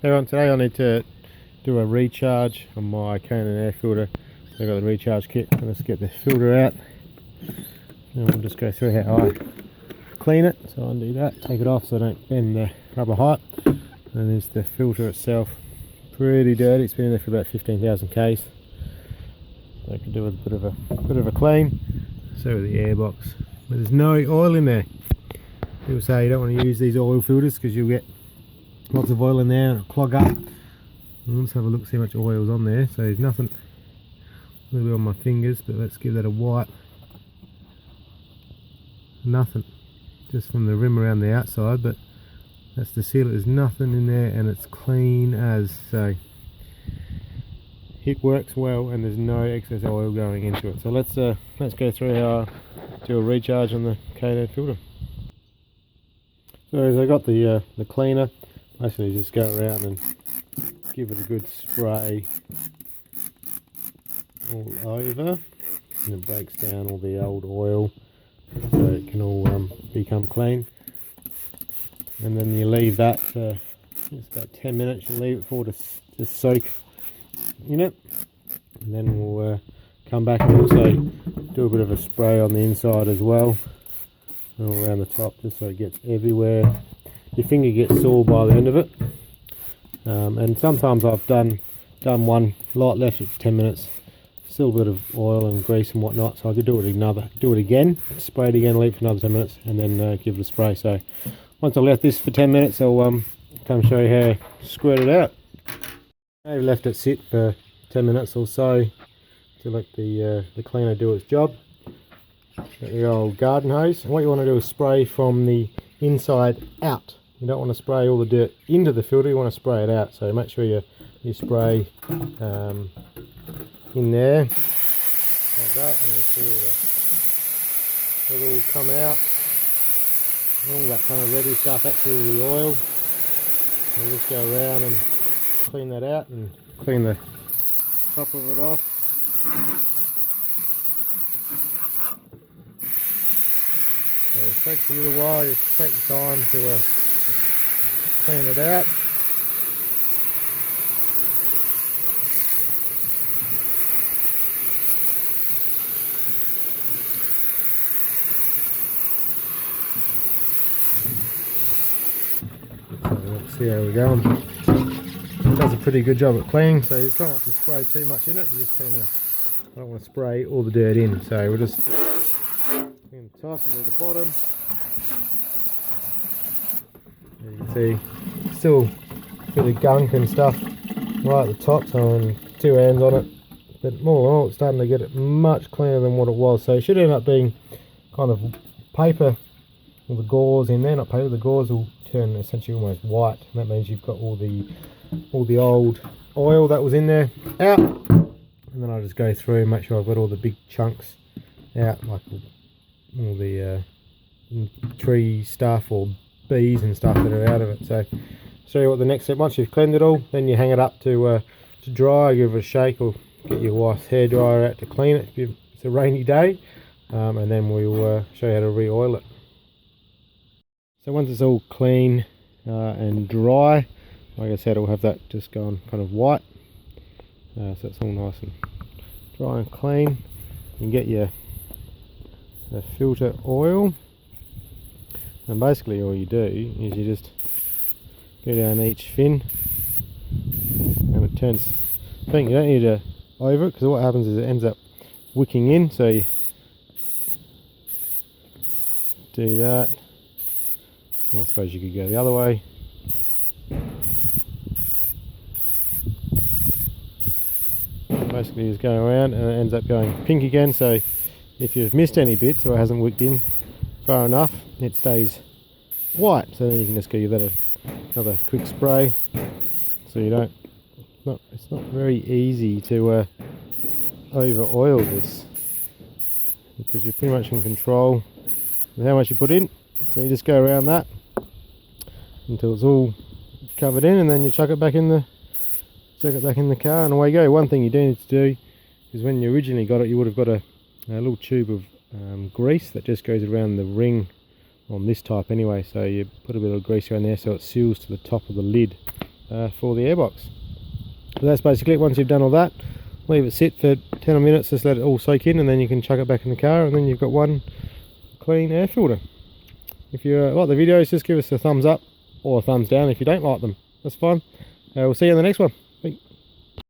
Hey everyone, today I need to do a recharge on my Canon air filter. So I've got the recharge kit. Let's get the filter out and we'll just go through how I clean it. So I'll undo that, take it off so I don't bend the rubber height. And there's the filter itself. Pretty dirty, it's been in there for about 15,000 Ks. So I can do a bit of a clean. So with the air box. But there's no oil in there. People say you don't want to use these oil filters because you'll get lots of oil in there and it'll clog up. Let's have a look, see how much oil's on there. So there's nothing, a little bit on my fingers, but let's give that a wipe. Nothing, just from the rim around the outside, but that's the seal. There's nothing in there and it's clean as. So it works well and there's no excess oil going into it. So let's go through how I do a recharge on the K-Net filter. So as I got the cleaner, basically just go around and give it a good spray all over, and it breaks down all the old oil so it can all become clean. And then you leave that for it's about 10 minutes. You leave it for to soak in it, and then we'll come back and also do a bit of a spray on the inside as well, all around the top, just so it gets everywhere. Your finger gets sore by the end of it, and sometimes I've done one light, left it for 10 minutes, still a bit of oil and grease and whatnot, so I could do it again, spray it again, leave it for another 10 minutes, and then give it a spray. So once I left this for 10 minutes, I'll come show you how to squirt it out. I've left it sit for 10 minutes or so to let the cleaner do its job. Got the old garden hose, and what you want to do is spray from the inside out. You don't want to spray all the dirt into the filter, you want to spray it out. So make sure you spray in there like that, and you'll see it'll all come out. All that kind of reddy stuff, that's all the oil. We'll just go around and clean that out and clean the top of it off. So it takes a little while, just take your time to clean it out. So let's see how we're going. It does a pretty good job at cleaning, so you try not to spray too much in it. You just kind of, I don't want to spray all the dirt in, so we'll just clean the top and do the bottom. As you can see, still a bit of gunk and stuff right at the top, so I'm two hands on it, but more and more it's starting to get it much cleaner than what it was. So it should end up being kind of paper, all the gauze in there, not paper, the gauze will turn essentially almost white, and that means you've got all the old oil that was in there out. And then I'll just go through and make sure I've got all the big chunks out, like all the tree stuff or bees and stuff that are out of it. So show you what the next step. Once you've cleaned it all, then you hang it up to dry, give it a shake, or get your wife's hairdryer out to clean it if it's a rainy day, and then we'll show you how to re-oil it. So once it's all clean and dry, like I said, it'll have that just gone kind of white, so it's all nice and dry and clean. You can get your filter oil, and basically all you do is you just go down each fin, and it turns pink. You don't need to over it, because what happens is it ends up wicking in. So you do that. I suppose you could go the other way. Basically just go around and it ends up going pink again. So if you've missed any bits or it hasn't wicked in far enough, it stays white. So then you can just give that another quick spray, so you don't, it's not very easy to over oil this, because you're pretty much in control with how much you put in. So you just go around that until it's all covered in, and then you chuck it back in the car, and away you go. One thing you do need to do is, when you originally got it, you would have got a little tube of grease that just goes around the ring on this type anyway. So you put a bit of grease around there so it seals to the top of the lid, for the airbox. So that's basically it. Once you've done all that, leave it sit for 10 minutes, just let it all soak in, and then you can chuck it back in the car, and then you've got one clean air filter. If you like the videos, just give us a thumbs up or a thumbs down. If you don't like them, that's fine. We'll see you in the next one.